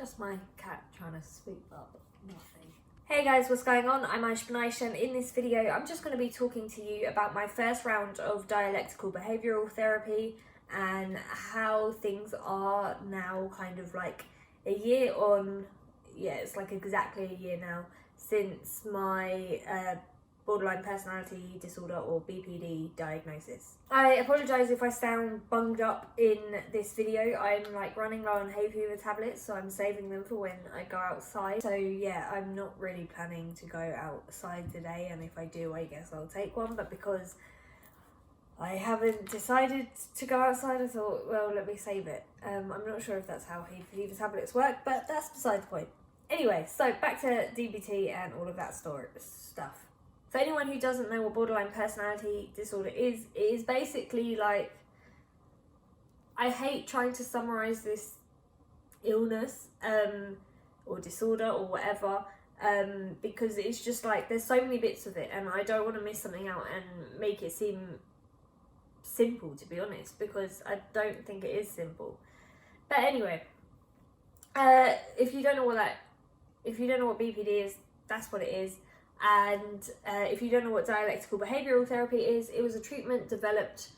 Just my cat trying to speak up, nothing. Hey guys, what's going on? I'm Aishbanish, and in this video I'm just going to be talking to you about my first round of Dialectical Behavioural Therapy and how things are now, kind of like a year on. Yeah, it's like exactly a year now since my borderline personality disorder or BPD diagnosis. I apologise if I sound bunged up in this video. I'm like running low on hay fever tablets, so I'm saving them for when I go outside. So yeah, I'm not really planning to go outside today, and if I do, I guess I'll take one, but because I haven't decided to go outside, I thought, well, let me save it. I'm not sure if that's how hay fever tablets work, but that's beside the point. Anyway, so back to DBT and all of that stuff. For anyone who doesn't know what borderline personality disorder is, it is basically like, I hate trying to summarize this illness or disorder or whatever, because it's just like there's so many bits of it and I don't want to miss something out and make it seem simple, to be honest, because I don't think it is simple. But anyway, if you don't know what BPD is, that's what it is. And if you don't know what Dialectical Behavioural Therapy is, it was a treatment developed,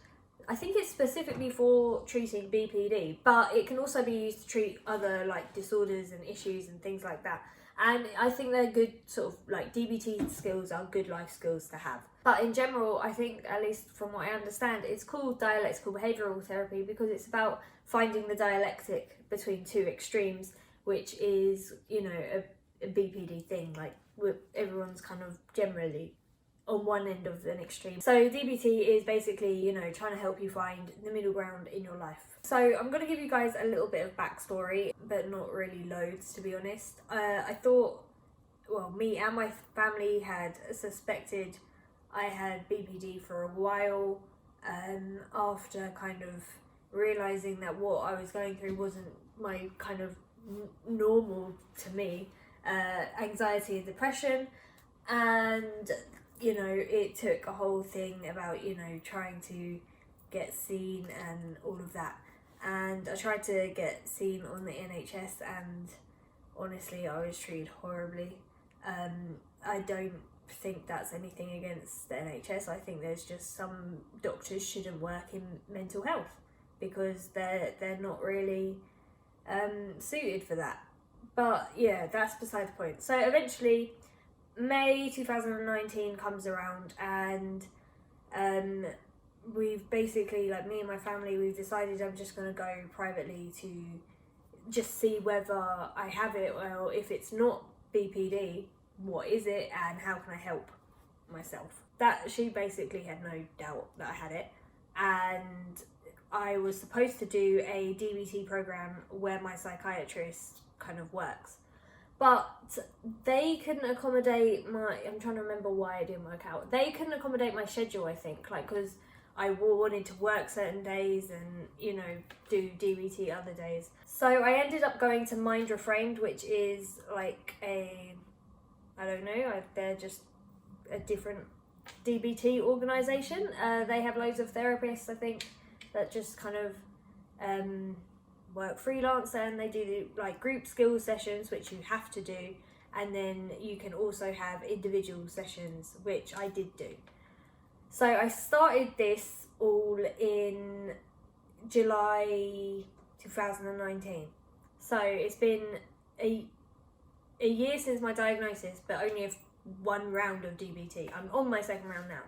I think it's specifically for treating BPD, but it can also be used to treat other like disorders and issues and things like that. And I think they're good, sort of like DBT skills are good life skills to have. But in general, I think, at least from what I understand, it's called Dialectical Behavioural Therapy because it's about finding the dialectic between two extremes, which is, you know, a BPD thing, like everyone's kind of generally on one end of an extreme. So DBT is basically, you know, trying to help you find the middle ground in your life. So I'm going to give you guys a little bit of backstory, but not really loads, to be honest. I thought, well, me and my family had suspected I had BPD for a while, after kind of realising that what I was going through wasn't my kind of normal to me. Anxiety and depression, and you know, it took a whole thing about, you know, trying to get seen and all of that, and I tried to get seen on the NHS and honestly I was treated horribly. I don't think that's anything against the NHS. I think there's just some doctors shouldn't work in mental health because they're not really suited for that. But yeah, that's beside the point. So eventually, May 2019 comes around and we've basically, like me and my family, we've decided I'm just going to go privately to just see whether I have it, or if it's not BPD, what is it and how can I help myself. That she basically had no doubt that I had it, and I was supposed to do a DBT program where my psychiatrist kind of works, but they couldn't accommodate my, I'm trying to remember why it didn't work out. They couldn't accommodate my schedule, I think, like because I wanted to work certain days and, you know, do DBT other days. So I ended up going to Mind Reframed, which is like a, I don't know, they're just a different DBT organisation. They have loads of therapists, I think, that just kind of work freelance, and they do like group skills sessions, which you have to do, and then you can also have individual sessions, which I did do. So I started this all in July 2019. So it's been a year since my diagnosis, but only one round of DBT. I'm on my second round now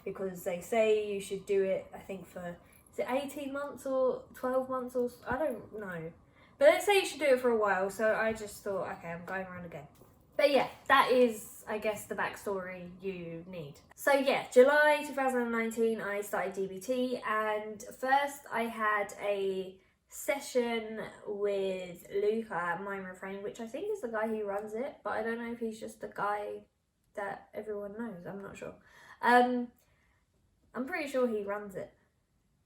because they say you should do it, I think, for, is it 18 months or 12 months or, I don't know. But let's say you should do it for a while, so I just thought, okay, I'm going around again. But yeah, that is, I guess, the backstory you need. So yeah, July 2019, I started DBT, and first I had a session with Luca at Mind Reframed, which I think is the guy who runs it, but I don't know if he's just the guy that everyone knows, I'm not sure. I'm pretty sure he runs it.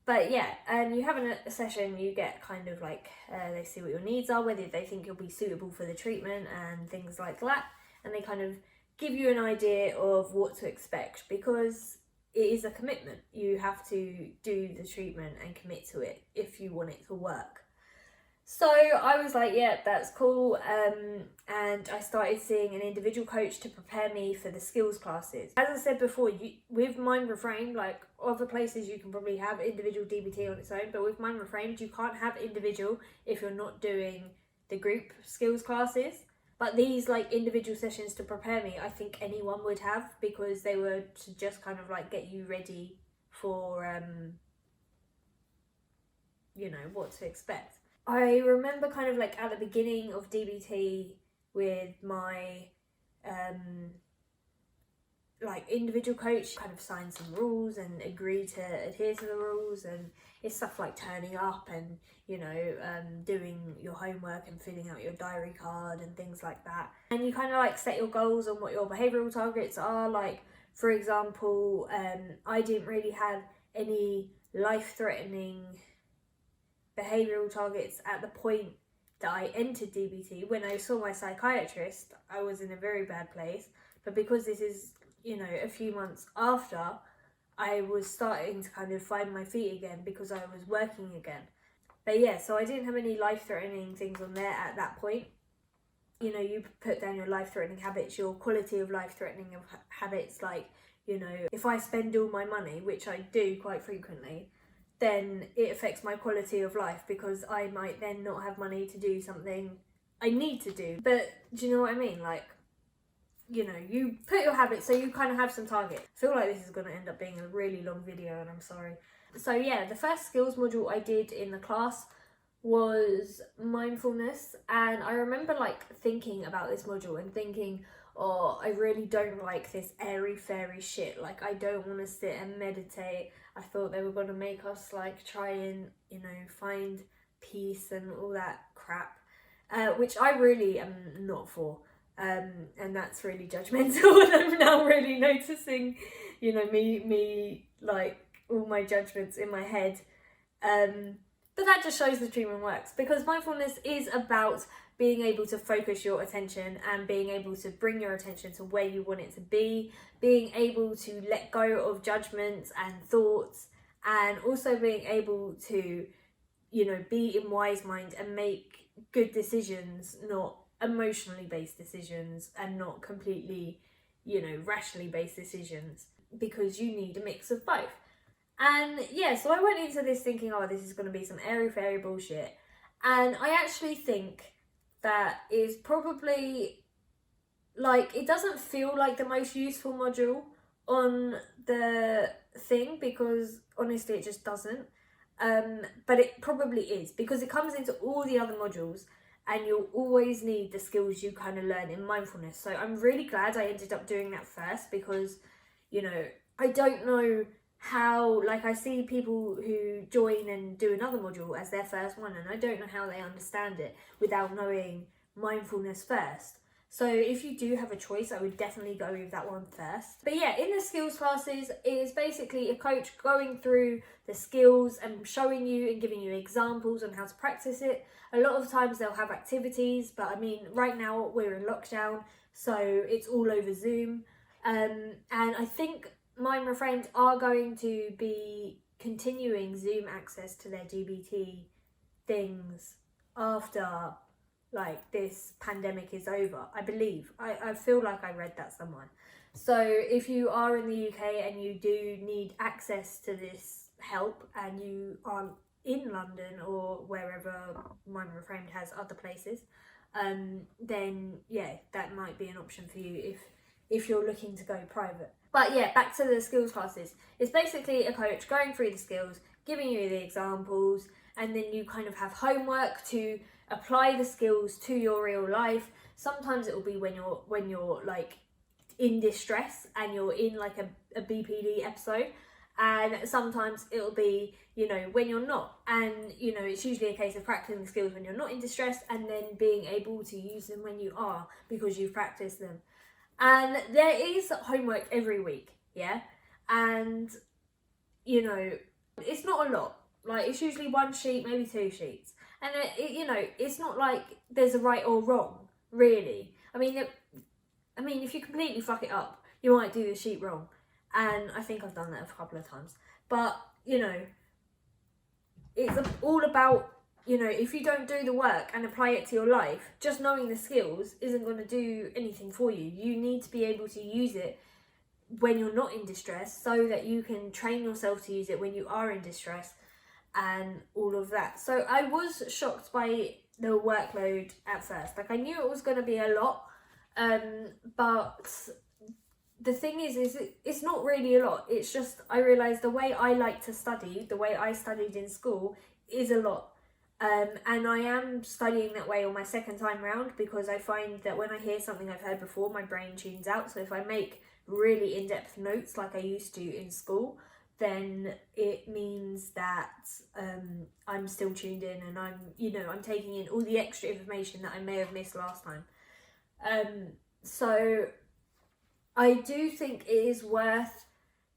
But yeah, you have a session, you get kind of like, they see what your needs are, whether they think you'll be suitable for the treatment and things like that. And they kind of give you an idea of what to expect, because it is a commitment. You have to do the treatment and commit to it if you want it to work. So I was like, yeah, that's cool. And I started seeing an individual coach to prepare me for the skills classes. As I said before, with Mind Reframed, like other places you can probably have individual DBT on its own, but with Mind Reframed, you can't have individual if you're not doing the group skills classes. But these like individual sessions to prepare me, I think anyone would have, because they were to just kind of like get you ready for, you know, what to expect. I remember kind of like at the beginning of DBT with my like individual coach kind of signed some rules and agreed to adhere to the rules, and it's stuff like turning up and, you know, doing your homework and filling out your diary card and things like that. And you kind of like set your goals on what your behavioural targets are. Like, for example, I didn't really have any life-threatening behavioural targets at the point that I entered DBT. When I saw my psychiatrist, I was in a very bad place, but because this is, you know, a few months after, I was starting to kind of find my feet again because I was working again. But yeah, so I didn't have any life-threatening things on there at that point. You know, you put down your life-threatening habits, your quality of life-threatening habits, like, you know, if I spend all my money, which I do quite frequently, then it affects my quality of life, because I might then not have money to do something I need to do. But do you know what I mean? Like, you know, you put your habits, so you kind of have some targets. I feel like this is going to end up being a really long video, and I'm sorry. So yeah, the first skills module I did in the class was mindfulness, and I remember like thinking about this module and thinking, oh, I really don't like this airy-fairy shit. Like, I don't want to sit and meditate. I thought they were going to make us like try and, you know, find peace and all that crap, which I really am not for. And that's really judgmental, and I'm now really noticing, you know, me like all my judgments in my head. But that just shows the treatment works, because mindfulness is about being able to focus your attention and being able to bring your attention to where you want it to be, being able to let go of judgments and thoughts, and also being able to, you know, be in wise mind and make good decisions, not emotionally based decisions, and not completely, you know, rationally based decisions, because you need a mix of both. And yeah, so I went into this thinking, oh, this is going to be some airy-fairy bullshit. And I actually think that is probably, like, it doesn't feel like the most useful module on the thing, because honestly it just doesn't. But it probably is, because it comes into all the other modules, and you'll always need the skills you kind of learn in mindfulness. So I'm really glad I ended up doing that first, because, you know, I don't know how, like, I see people who join and do another module as their first one, and I don't know how they understand it without knowing mindfulness first. So if you do have a choice, I would definitely go with that one first. But yeah, in the skills classes, it is basically a coach going through the skills and showing you and giving you examples on how to practice it. A lot of times they'll have activities, but I mean, right now we're in lockdown, so it's all over Zoom. And I think Mind Reframed are going to be continuing Zoom access to their DBT things after, like, this pandemic is over, I believe. I feel like I read that somewhere. So if you are in the UK and you do need access to this help, and you aren't in London or wherever Mind Reframed has other places, then yeah, that might be an option for you if you're looking to go private. But yeah, back to the skills classes. It's basically a coach going through the skills, giving you the examples, and then you kind of have homework to apply the skills to your real life. Sometimes it will be when you're like in distress and you're in like a BPD episode, and sometimes it'll be, you know, when you're not. And, you know, it's usually a case of practicing the skills when you're not in distress, and then being able to use them when you are, because you've practiced them. And there is homework every week, yeah? And, you know, it's not a lot. Like, it's usually one sheet, maybe two sheets. And, you know, it's not like there's a right or wrong, really. I mean, if you completely fuck it up, you might do the sheet wrong. And I think I've done that a couple of times. But, you know, it's all about you know, if you don't do the work and apply it to your life, just knowing the skills isn't going to do anything for you. You need to be able to use it when you're not in distress, so that you can train yourself to use it when you are in distress and all of that. So I was shocked by the workload at first. Like, I knew it was going to be a lot, but the thing is it's not really a lot. It's just, I realised the way I like to study, the way I studied in school, is a lot. And I am studying that way on my second time round, because I find that when I hear something I've heard before, my brain tunes out. So if I make really in-depth notes like I used to in school, then it means that I'm still tuned in, and I'm taking in all the extra information that I may have missed last time. So I do think it is worth,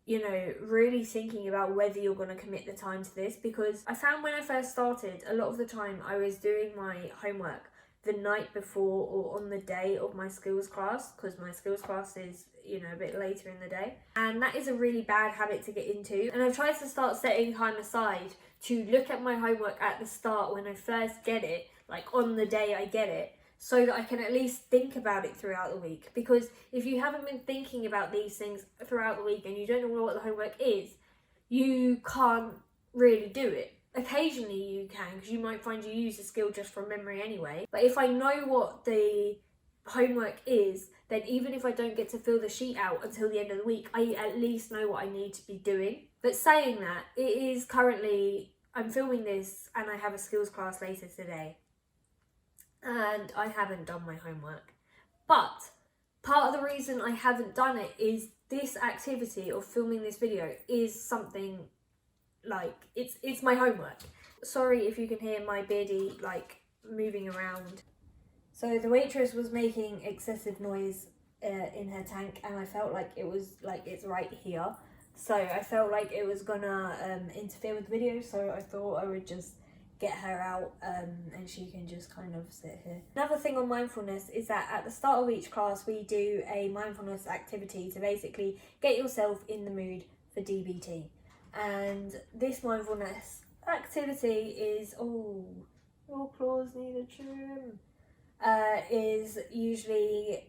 really thinking about whether you're going to commit the time to this, because I found when I first started, a lot of the time I was doing my homework the night before or on the day of my skills class, because my skills class is, a bit later in the day. And that is a really bad habit to get into. And I've tried to start setting time aside to look at my homework at the start when I first get it, like on the day I get it, so that I can at least think about it throughout the week. Because if you haven't been thinking about these things throughout the week and you don't know what the homework is, you can't really do it. Occasionally you can, because you might find you use the skill just from memory anyway. But if I know what the homework is, then even if I don't get to fill the sheet out until the end of the week, I at least know what I need to be doing. But saying that, it is currently, I'm filming this and I have a skills class later today, and I haven't done my homework. But part of the reason I haven't done it is this activity of filming this video is something like, it's my homework. Sorry if you can hear my beardy moving around. So the waitress was making excessive noise in her tank, and I felt like it was it's right here. So I felt like it was gonna interfere with the video, so I thought I would just get her out and she can just kind of sit here. Another thing on mindfulness is that at the start of each class we do a mindfulness activity to basically get yourself in the mood for DBT. And this mindfulness activity is, your claws need a trim, is usually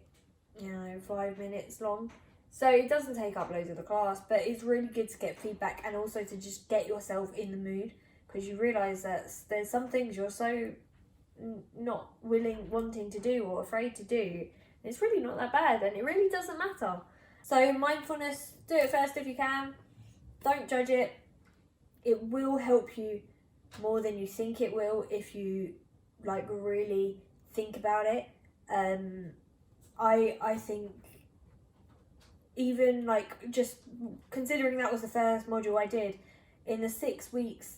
5 minutes long. So it doesn't take up loads of the class, but it's really good to get feedback and also to just get yourself in the mood, because you realise that there's some things you're so not wanting to do or afraid to do. It's really not that bad, and it really doesn't matter. So mindfulness, do it first if you can. Don't judge it. It will help you more than you think it will if you really think about it. I think even just considering that was the first module I did, in the 6 weeks,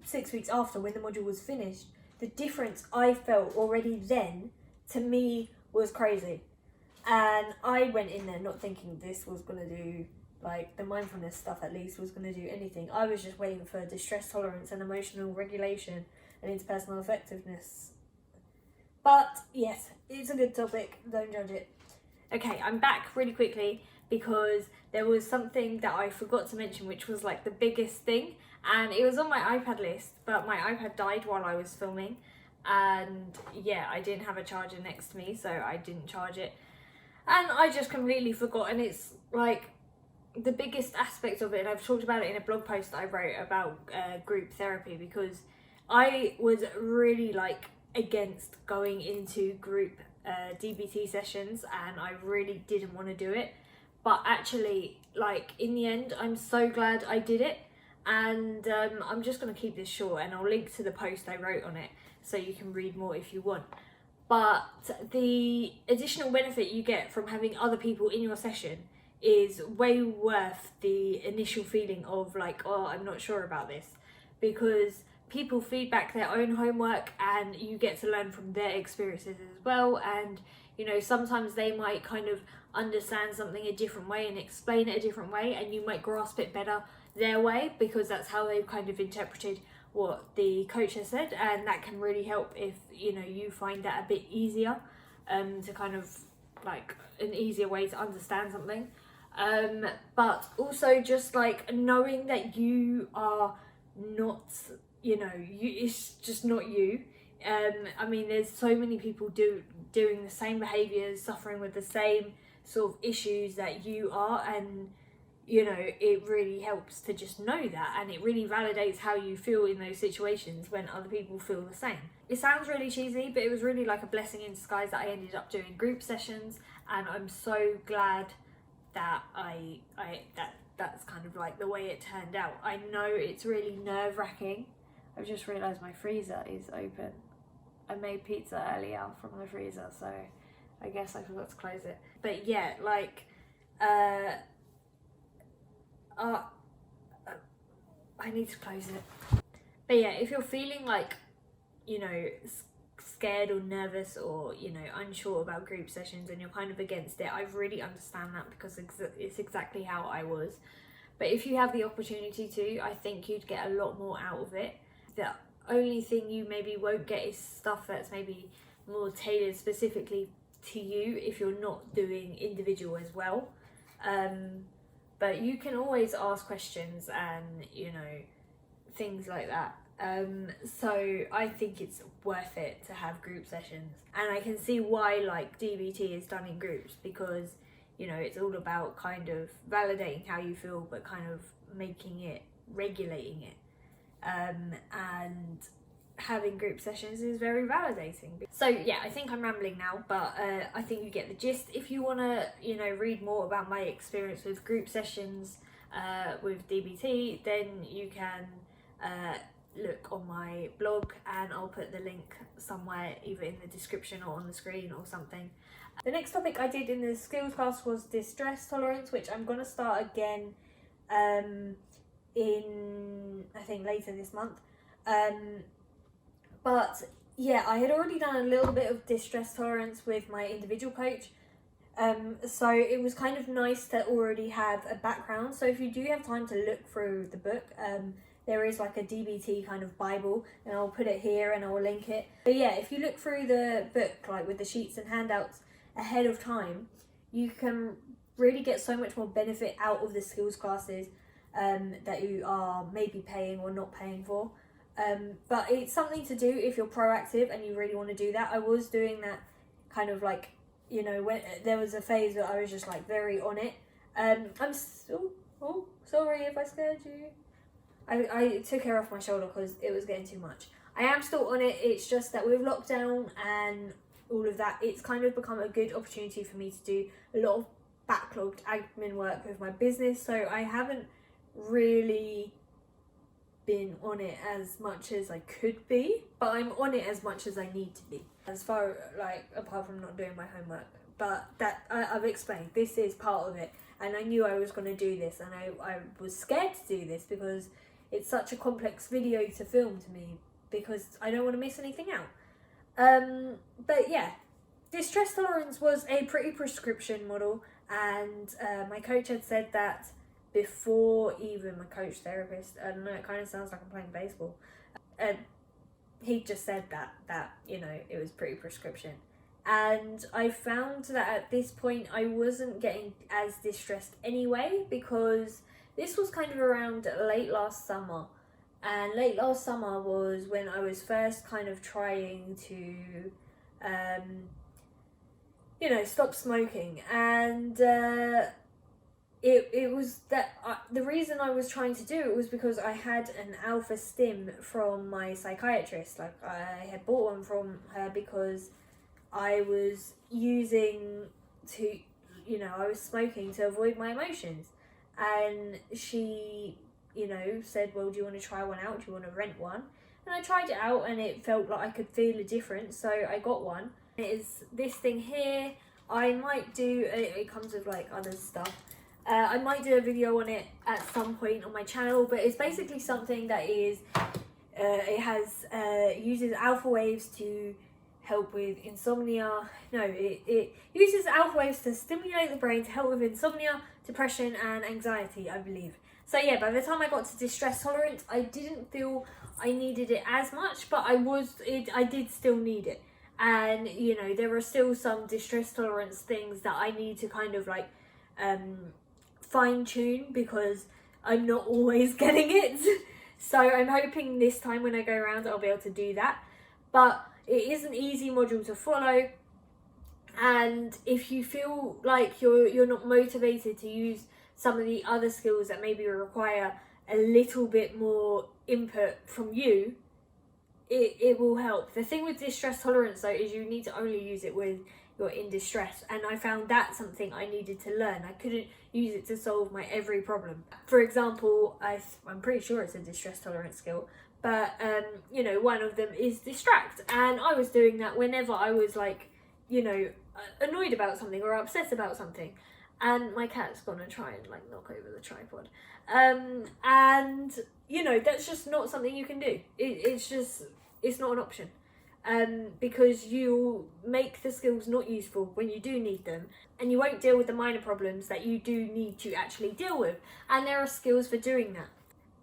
6 weeks after, when the module was finished, the difference I felt already then, to me, was crazy. And I went in there not thinking this was going to do, the mindfulness stuff at least was going to do anything. I was just waiting for distress tolerance and emotional regulation and interpersonal effectiveness. But yes, it's a good topic, don't judge it. Okay, I'm back really quickly because there was something that I forgot to mention, which was the biggest thing, and it was on my iPad list, but my iPad died while I was filming, and yeah, I didn't have a charger next to me, so I didn't charge it, and I just completely forgot. And it's the biggest aspect of it, and I've talked about it in a blog post that I wrote about group therapy, because I was really against going into group DBT sessions, and I really didn't want to do it. But actually, in the end, I'm so glad I did it. And I'm just going to keep this short, and I'll link to the post I wrote on it so you can read more if you want. But the additional benefit you get from having other people in your session is way worth the initial feeling of I'm not sure about this, because people feedback their own homework and you get to learn from their experiences as well. And sometimes they might kind of understand something a different way and explain it a different way, and you might grasp it better their way because that's how they've kind of interpreted what the coach has said. And that can really help if you find that a bit easier, to kind of an easier way to understand something. But also just knowing that you are not it's just not you. I mean, there's so many people doing the same behaviours, suffering with the same sort of issues that you are, and it really helps to just know that, and it really validates how you feel in those situations when other people feel the same. It sounds really cheesy, but it was really like a blessing in disguise that I ended up doing group sessions, and I'm so glad that that's kind of like the way it turned out. I know it's really nerve-wracking. I've just realised my freezer is open. I made pizza earlier from the freezer, so I guess I forgot to close it. But yeah, like I need to close it. But yeah, if you're feeling like, scared or nervous or, unsure about group sessions and you're kind of against it, I really understand that, because it's exactly how I was. But if you have the opportunity to, I think you'd get a lot more out of it. The only thing you maybe won't get is stuff that's maybe more tailored specifically to you if you're not doing individual as well. But you can always ask questions and, things like that. So I think it's worth it to have group sessions. And I can see why like DBT is done in groups, because, it's all about kind of validating how you feel, but kind of regulating it. And having group sessions is very validating. So yeah, I think I'm rambling now, but I think you get the gist. If you want to read more about my experience with group sessions with DBT, then you can look on my blog, and I'll put the link somewhere, either in the description or on the screen or something. The next topic I did in the skills class was distress tolerance, which I'm going to start again in, I think, later this month. But yeah, I had already done a little bit of distress tolerance with my individual coach. So it was kind of nice to already have a background. So if you do have time to look through the book, there is like a DBT kind of Bible, and I'll put it here and I'll link it. But yeah, if you look through the book, like with the sheets and handouts ahead of time, you can really get so much more benefit out of the skills classes that you are maybe paying or not paying for. But it's something to do if you're proactive and you really want to do that. I was doing that kind of like, when there was a phase where I was just like very on it. I'm so, sorry if I scared you. I took her off my shoulder because it was getting too much. I am still on it. It's just that with lockdown and all of that, it's kind of become a good opportunity for me to do a lot of backlogged admin work with my business. So I haven't really been on it as much as I could be, but I'm on it as much as I need to be, as far like apart from not doing my homework. But that I've explained, this is part of it, and I knew I was going to do this, and I was scared to do this because it's such a complex video to film to me, because I don't want to miss anything out. But yeah, distress tolerance was a pretty prescription model, and my coach had said that before even my coach therapist. I don't know, it kind of sounds like I'm playing baseball. He just said that it was pretty prescription. And I found that at this point I wasn't getting as distressed anyway, because this was kind of around late last summer. And late last summer was when I was first kind of trying to, stop smoking. And it was that the reason I was trying to do it was because I had an alpha stim from my psychiatrist. Like, I had bought one from her because I was I was smoking to avoid my emotions. And she, said, well, do you want to try one out? Do you want to rent one? And I tried it out, and it felt like I could feel a difference, so I got one. It is this thing here. I might do, it comes with like other stuff. I might do a video on it at some point on my channel, but it's basically something that is, uses alpha waves to help with insomnia. No, it uses alpha waves to stimulate the brain to help with insomnia, depression and anxiety, I believe. So yeah, by the time I got to distress tolerance, I didn't feel I needed it as much, but I did still need it. And there are still some distress tolerance things that I need to kind of like fine tune, because I'm not always getting it. So I'm hoping this time when I go around I'll be able to do that. But it is an easy module to follow, and if you feel like you're not motivated to use some of the other skills that maybe require a little bit more input from you, it will help. The thing with distress tolerance though is you need to only use it when you're in distress, and I found that something I needed to learn. I couldn't use it to solve my every problem. For example, I'm pretty sure it's a distress tolerance skill, but you know, one of them is distract, and I was doing that whenever I was like, you know, annoyed about something or upset about something. And my cat's gonna try and like knock over the tripod, and you know, that's just not something you can do. It's not an option, because you'll make the skills not useful when you do need them, and you won't deal with the minor problems that you do need to actually deal with, and there are skills for doing that.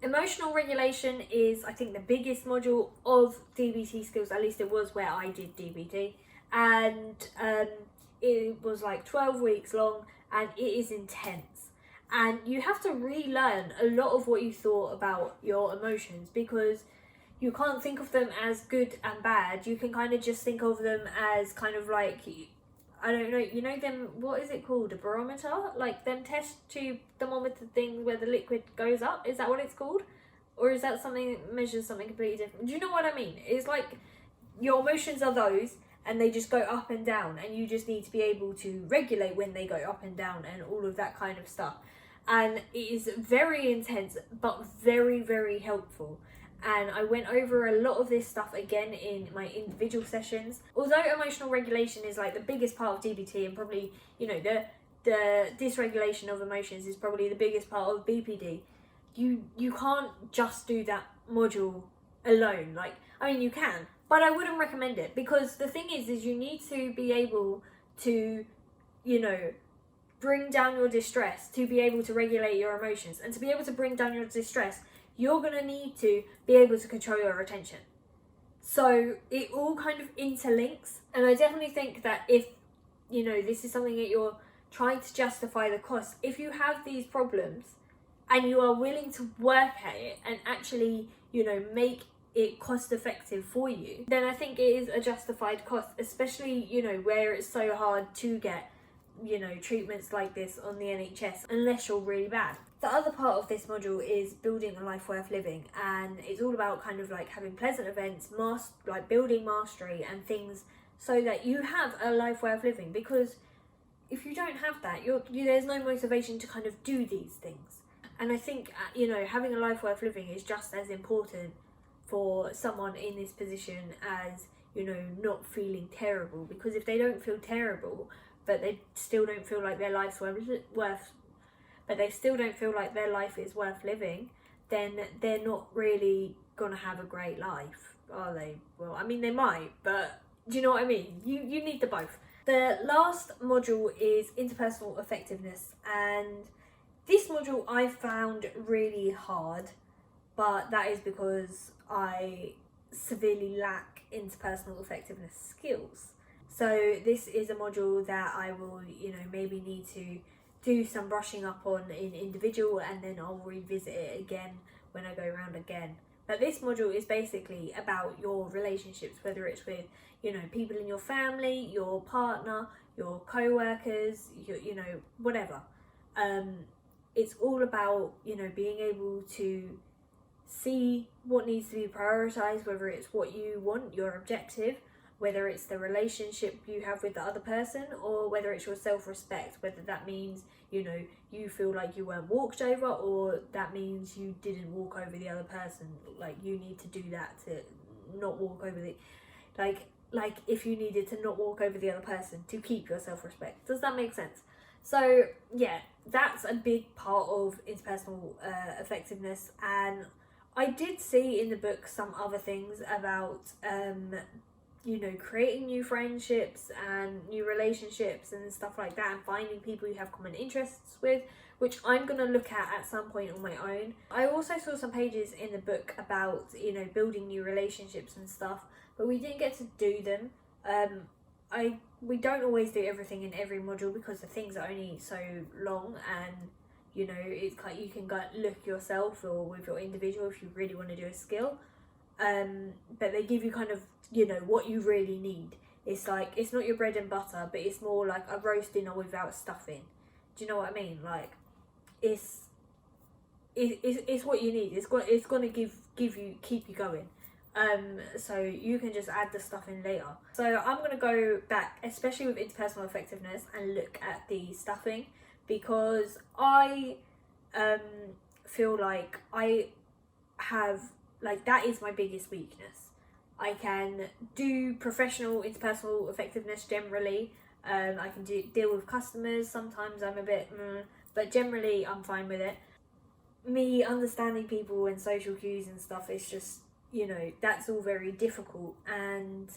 Emotional regulation is, I think, the biggest module of DBT skills, at least it was where I did DBT, and it was like 12 weeks long, and it is intense, and you have to relearn a lot of what you thought about your emotions, because you can't think of them as good and bad. You can kind of just think of them as kind of like, I don't know, you know them, what is it called, a barometer, like them test tube thermometer things where the liquid goes up, is that what it's called? Or is that something that measures something completely different? Do you know what I mean? It's like your emotions are those, and they just go up and down, and you just need to be able to regulate when they go up and down and all of that kind of stuff. And it is very intense, but very, very helpful. And I went over a lot of this stuff again in my individual sessions. Although emotional regulation is like the biggest part of DBT, and probably, you know, the dysregulation of emotions is probably the biggest part of BPD, you can't just do that module alone. Like, I mean, you can, but I wouldn't recommend it, because the thing is you need to be able to, you know, bring down your distress to be able to regulate your emotions. And to be able to bring down your distress, you're going to need to be able to control your attention. So it all kind of interlinks. And I definitely think that if, you know, this is something that you're trying to justify the cost, if you have these problems and you are willing to work at it and actually, you know, make it cost effective for you, then I think it is a justified cost, especially, you know, where it's so hard to get, you know, treatments like this on the NHS unless you're really bad. The other part of this module is building a life worth living, and it's all about kind of like having pleasant events, like building mastery and things so that you have a life worth living, because if you don't have that, there's no motivation to kind of do these things. And I think, you know, having a life worth living is just as important for someone in this position as, you know, not feeling terrible, because if they don't feel terrible but they still don't feel like their life's their life is worth living, then they're not really gonna have a great life, are they? Well, I mean, they might, but do you know what I mean? You need the both. The last module is interpersonal effectiveness, and this module I found really hard, but that is because I severely lack interpersonal effectiveness skills. So this is a module that I will, you know, maybe need to do some brushing up on in individual, and then I'll revisit it again when I go around again. But this module is basically about your relationships, whether it's with, you know, people in your family, your partner, your co-workers, you know, whatever. It's all about, you know, being able to see what needs to be prioritized, whether it's what you want, your objective, whether it's the relationship you have with the other person, or whether it's your self-respect, whether that means, you know, you feel like you weren't walked over, or that means you didn't walk over the other person. Like, you need to do that to not walk over the, like if you needed to not walk over the other person to keep your self-respect. Does that make sense? So yeah, that's a big part of interpersonal effectiveness. And I did see in the book some other things about you know, creating new friendships and new relationships and stuff like that, and finding people you have common interests with, which I'm going to look at some point on my own. I also saw some pages in the book about, you know, building new relationships and stuff, but we didn't get to do them. We don't always do everything in every module because the things are only so long, and, you know, it's kind, you can go look yourself or with your individual if you really want to do a skill, but they give you kind of, you know, what you really need. It's like, it's not your bread and butter, but it's more like a roast dinner without stuffing. Do you know what I mean? Like, it's what you need. It's gonna keep you going. So you can just add the stuff in later. So I'm gonna go back, especially with interpersonal effectiveness, and look at the stuffing, because I feel like I have, like, that is my biggest weakness. I can do professional interpersonal effectiveness generally. I can deal with customers. Sometimes I'm a bit, but generally I'm fine with it. Me understanding people and social cues and stuff, it's just, you know, that's all very difficult, and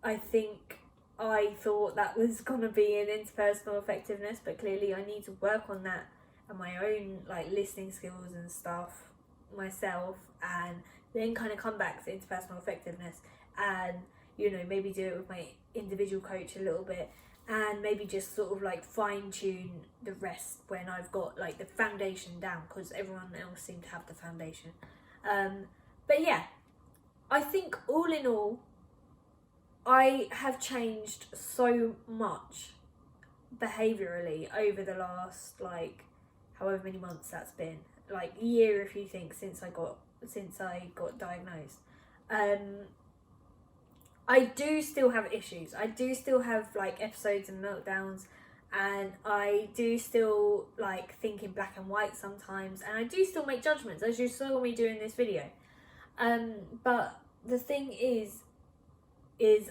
I think I thought that was gonna be an interpersonal effectiveness, but clearly I need to work on that and my own, like, listening skills and stuff myself, and then kind of come back to interpersonal effectiveness, and, you know, maybe do it with my individual coach a little bit, and maybe just sort of like fine tune the rest when I've got like the foundation down, because everyone else seemed to have the foundation. But yeah, I think all in all, I have changed so much behaviourally over the last, like, however many months that's been, like year if you think, since I got diagnosed. I do still have issues. I do still have like episodes and meltdowns, and I do still like think in black and white sometimes, and I do still make judgments, as you saw me do in this video. But the thing is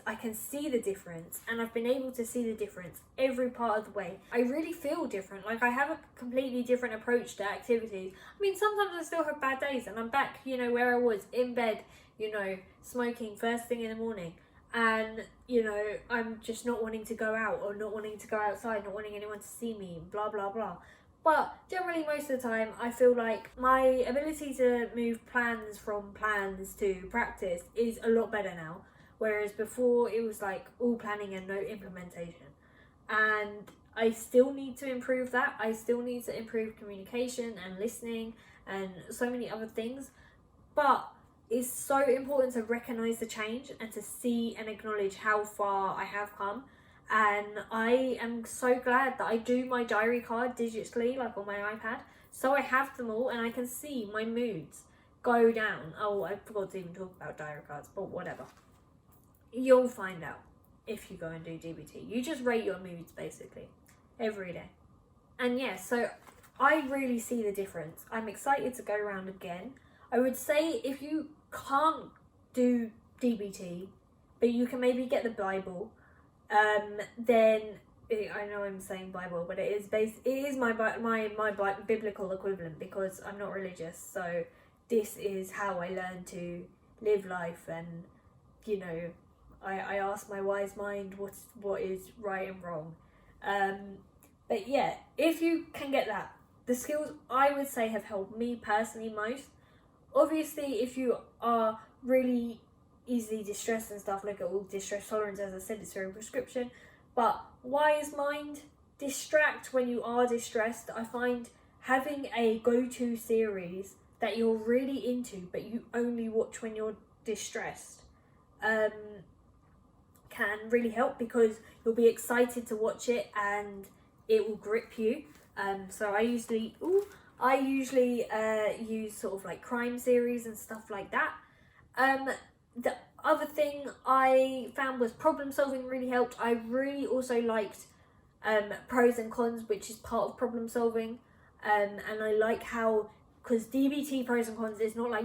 I can see the difference, and I've been able to see the difference every part of the way. I really feel different. Like, I have a completely different approach to activities. I mean, sometimes I still have bad days, and I'm back, you know, where I was, in bed, you know, smoking first thing in the morning. And, you know, I'm just not wanting to go out, or not wanting to go outside, not wanting anyone to see me, blah, blah, blah. But generally, most of the time, I feel like my ability to move plans from plans to practice is a lot better now. Whereas before, it was like all planning and no implementation. And I still need to improve that. I still need to improve communication and listening and so many other things. But it's so important to recognise the change and to see and acknowledge how far I have come. And I am so glad that I do my diary card digitally, like on my iPad. So I have them all, and I can see my moods go down. Oh, I forgot to even talk about diary cards, but whatever. You'll find out if you go and do DBT. You just rate your moods, basically, every day. And yeah, so I really see the difference. I'm excited to go around again. I would say if you can't do DBT, but you can maybe get the Bible, then I know I'm saying Bible, but it is my biblical equivalent, because I'm not religious. So this is how I learn to live life, and, you know, I ask my wise mind what is right and wrong. But yeah, if you can get that, the skills I would say have helped me personally most. Obviously, if you are really easily distressed and stuff, look at all distress tolerance. As I said, it's very prescription. But wise mind, distract when you are distressed. I find having a go-to series that you're really into, but you only watch when you're distressed, can really help, because you'll be excited to watch it and it will grip you. So I usually use sort of like crime series and stuff like that. The other thing I found was problem solving really helped. I really also liked pros and cons, which is part of problem solving. And I like how, because DBT pros and cons is not like,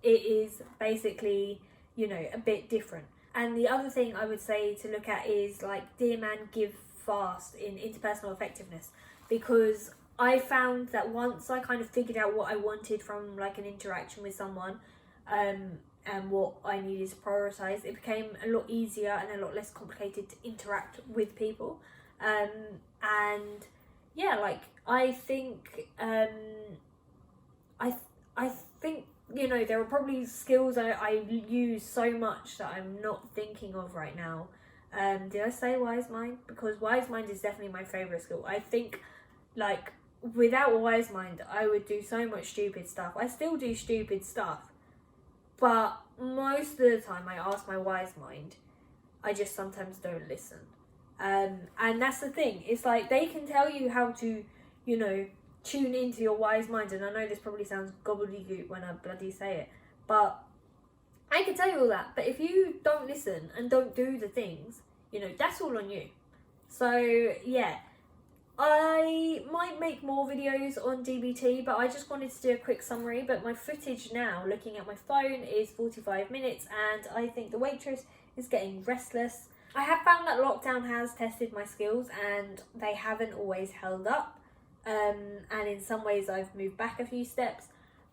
it is basically, you know, a bit different. And the other thing I would say to look at is like Dear Man Give Fast in interpersonal effectiveness, because I found that once I kind of figured out what I wanted from like an interaction with someone, and what I needed to prioritize, it became a lot easier and a lot less complicated to interact with people. And yeah, like I think I think, you know, there are probably skills I use so much that I'm not thinking of right now. Did I say wise mind? Because wise mind is definitely my favourite skill. I think like, without a wise mind, I would do so much stupid stuff. I still do stupid stuff, but most of the time I ask my wise mind. I just sometimes don't listen. And that's the thing. It's like they can tell you how to, you know, tune into your wise mind. And I know this probably sounds gobbledygook when I bloody say it, but I can tell you all that. But if you don't listen and don't do the things, you know, that's all on you. So yeah, I might make more videos on DBT, but I just wanted to do a quick summary. But my footage now, looking at my phone, is 45 minutes, and I think the waitress is getting restless. I have found that lockdown has tested my skills, and they haven't always held up. And in some ways I've moved back a few steps.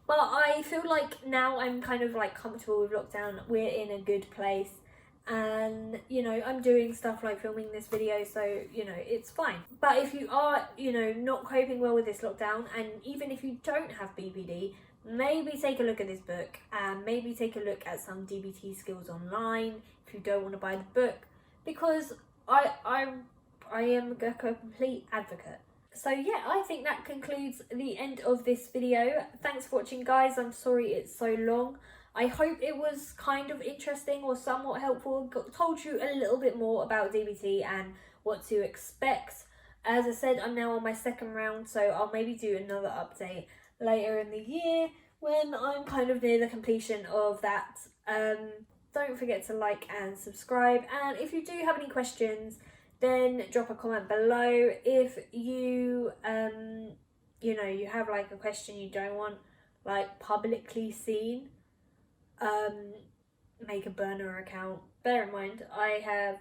But I feel like now I'm kind of like comfortable with lockdown. We're in a good place. And, you know, I'm doing stuff like filming this video, so, you know, it's fine. But if you are, you know, not coping well with this lockdown, and even if you don't have BPD, maybe take a look at this book, and maybe take a look at some DBT skills online if you don't want to buy the book, because I am a complete advocate. So yeah, I think that concludes the end of this video. Thanks for watching, guys. I'm sorry it's so long. I hope it was kind of interesting or somewhat helpful. Told you a little bit more about DBT and what to expect. As I said, I'm now on my second round, so I'll maybe do another update later in the year when I'm kind of near the completion of that. Don't forget to like and subscribe, and if you do have any questions, then drop a comment below. If you you know, you have like a question you don't want like publicly seen, make a burner account. Bear in mind, I have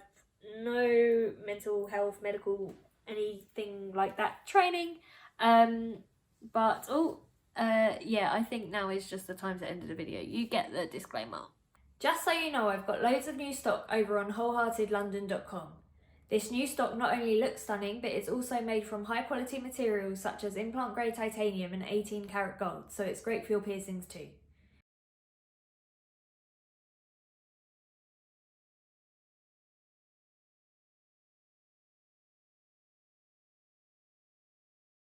no mental health, medical, anything like that training, but yeah, I think now is just the time to end the video. You get the disclaimer. Just so you know, I've got loads of new stock over on wholeheartedlondon.com. This new stock not only looks stunning, but it's also made from high quality materials such as implant grade titanium and 18 karat gold, so it's great for your piercings too.